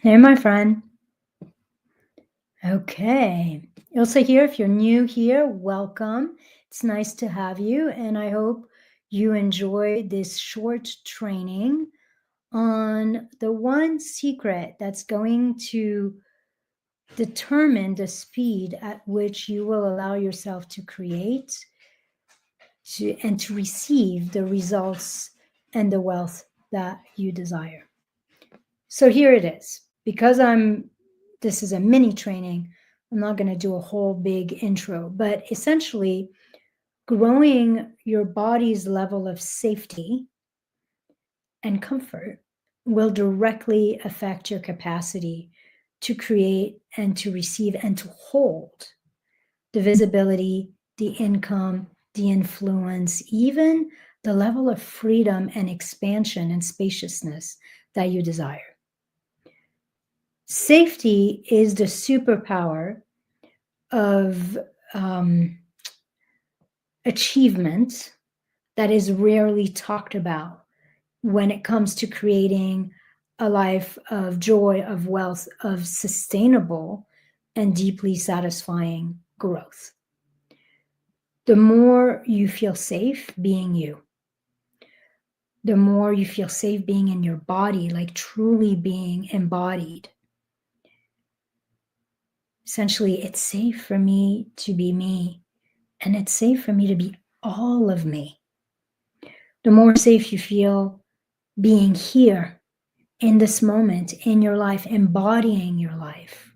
Hey, my friend. Okay. Ilse here. If you're new here, welcome. It's nice to have you, and I hope you enjoy this short training on the one secret that's going to determine the speed at which you will allow yourself to create and to receive the results and the wealth that you desire. So here it is. Because this is a mini training, I'm not going to do a whole big intro, but essentially growing your body's level of safety and comfort will directly affect your capacity to create and to receive and to hold the visibility, the income, the influence, even the level of freedom and expansion and spaciousness that you desire. Safety is the superpower of achievement that is rarely talked about when it comes to creating a life of joy, of wealth, of sustainable and deeply satisfying growth. The more you feel safe being you, the more you feel safe being in your body, like truly being embodied. Essentially, it's safe for me to be me, and it's safe for me to be all of me. The more safe you feel being here in this moment in your life, embodying your life,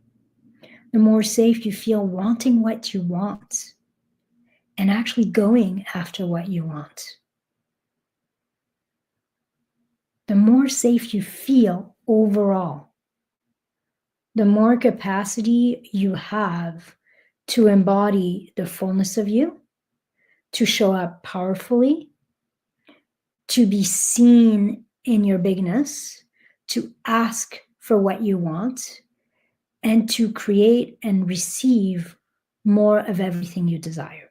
the more safe you feel wanting what you want and actually going after what you want. The more safe you feel overall, the more capacity you have to embody the fullness of you, to show up powerfully, to be seen in your bigness, to ask for what you want, and to create and receive more of everything you desire.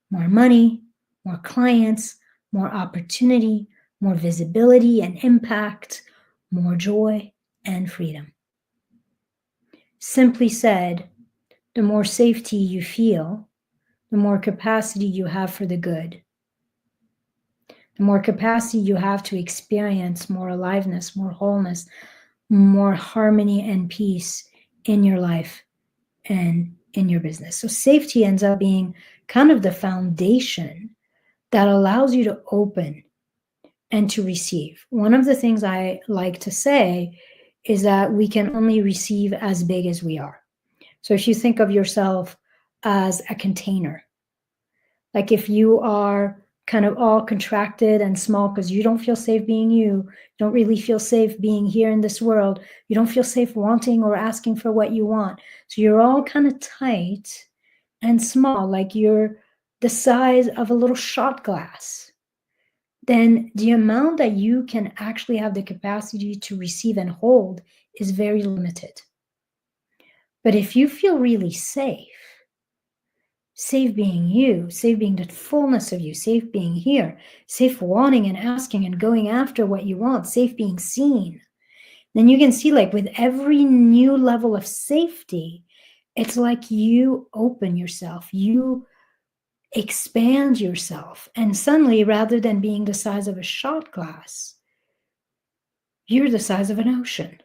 More money, more clients, more opportunity, more visibility and impact, more joy and freedom. Simply said, the more safety you feel, the more capacity you have for the good. The more capacity you have to experience more aliveness, more wholeness, more harmony and peace in your life and in your business. So safety ends up being kind of the foundation that allows you to open and to receive. One of the things I like to say is that we can only receive as big as we are. So if you think of yourself as a container, like if you are kind of all contracted and small because you don't feel safe being you don't really feel safe being here in this world, you don't feel safe wanting or asking for what you want. So you're all kind of tight and small, like you're the size of a little shot glass. Then the amount that you can actually have the capacity to receive and hold is very limited. But if you feel really safe being you, safe being the fullness of you, safe being here, safe wanting and asking and going after what you want, safe being seen, then you can see, like, with every new level of safety, it's like you open yourself, you expand yourself, and suddenly, rather than being the size of a shot glass, you're the size of an ocean.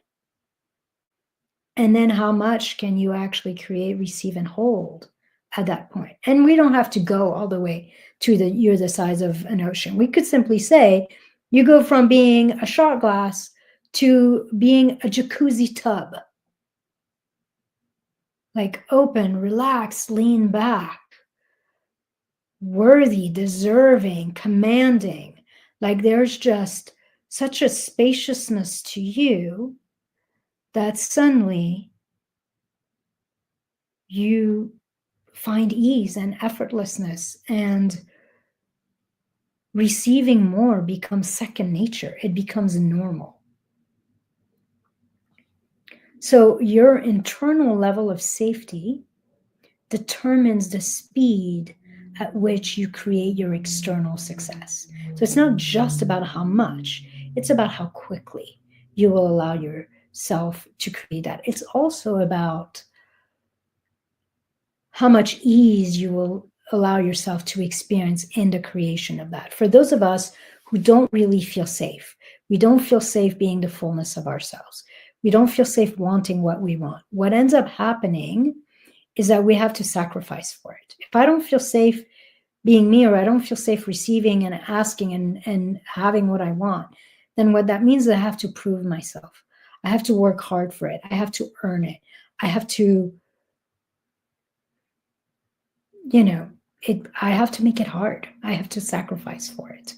And then how much can you actually create, receive, and hold at that point? And we don't have to go all the way to you're the size of an ocean. We could simply say you go from being a shot glass to being a jacuzzi tub. Like open, relax, lean back, worthy, deserving, commanding. Like there's just such a spaciousness to you that suddenly you find ease and effortlessness, and receiving more becomes second nature. It becomes normal. So your internal level of safety determines the speed at which you create your external success. So it's not just about how much, it's about how quickly you will allow self to create that. It's also about how much ease you will allow yourself to experience in the creation of that. For those of us who don't really feel safe, we don't feel safe being the fullness of ourselves. We don't feel safe wanting what we want. What ends up happening is that we have to sacrifice for it. If I don't feel safe being me, or I don't feel safe receiving and asking and having what I want, then what that means is I have to prove myself. I have to work hard for it. I have to earn it. I have to, I have to make it hard. I have to sacrifice for it.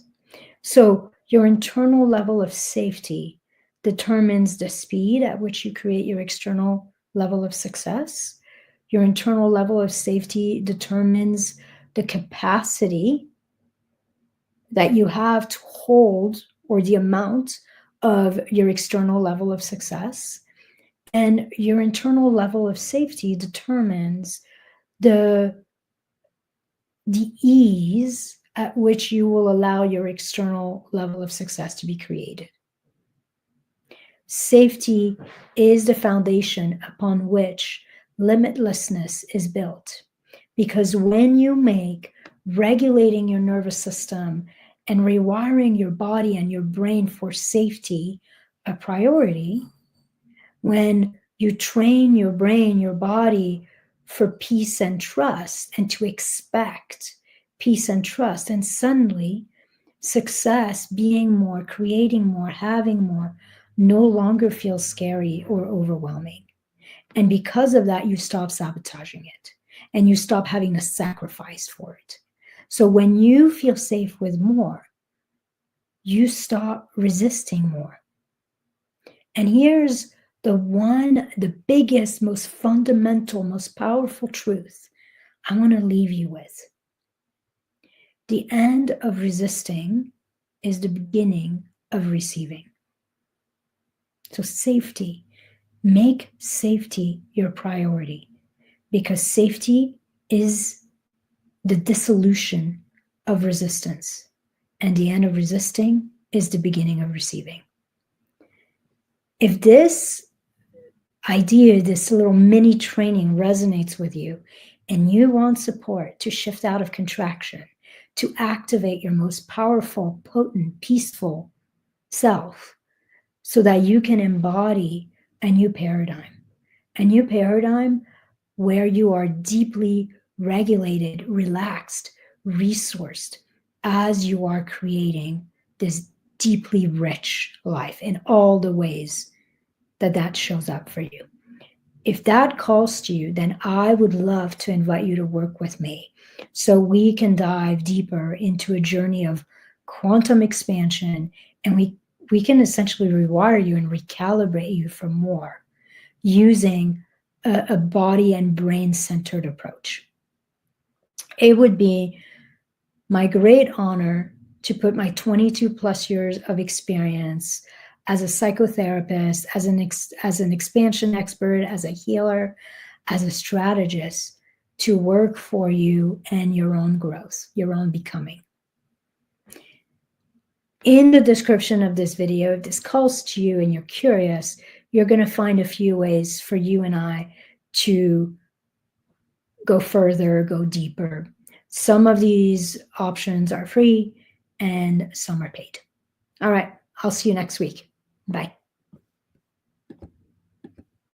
So your internal level of safety determines the speed at which you create your external level of success. Your internal level of safety determines the capacity that you have to hold, or the amount of your external level of success. And your internal level of safety determines the ease at which you will allow your external level of success to be created. Safety is the foundation upon which limitlessness is built. Because when you make regulating your nervous system and rewiring your body and your brain for safety a priority, when you train your brain, your body for peace and trust, and to expect peace and trust, and suddenly success, being more, creating more, having more, no longer feels scary or overwhelming. And because of that, you stop sabotaging it and you stop having to sacrifice for it. So when you feel safe with more, you stop resisting more. And here's the biggest, most fundamental, most powerful truth I want to leave you with. The end of resisting is the beginning of receiving. So safety, make safety your priority, because safety is the dissolution of resistance, and the end of resisting is the beginning of receiving. If this idea, this little mini training resonates with you, and you want support to shift out of contraction, to activate your most powerful, potent, peaceful self, so that you can embody a new paradigm where you are deeply regulated, relaxed, resourced, as you are creating this deeply rich life in all the ways that shows up for you. If that calls to you, then I would love to invite you to work with me so we can dive deeper into a journey of quantum expansion, and we can essentially rewire you and recalibrate you for more using a body and brain-centered approach. It would be my great honor to put my 22 plus years of experience as a psychotherapist, as an expansion expert, as a healer, as a strategist, to work for you and your own growth, your own becoming. In the description of this video, if this calls to you and you're curious, you're going to find a few ways for you and I to go further, go deeper. Some of these options are free and some are paid. All right, I'll see you next week. Bye.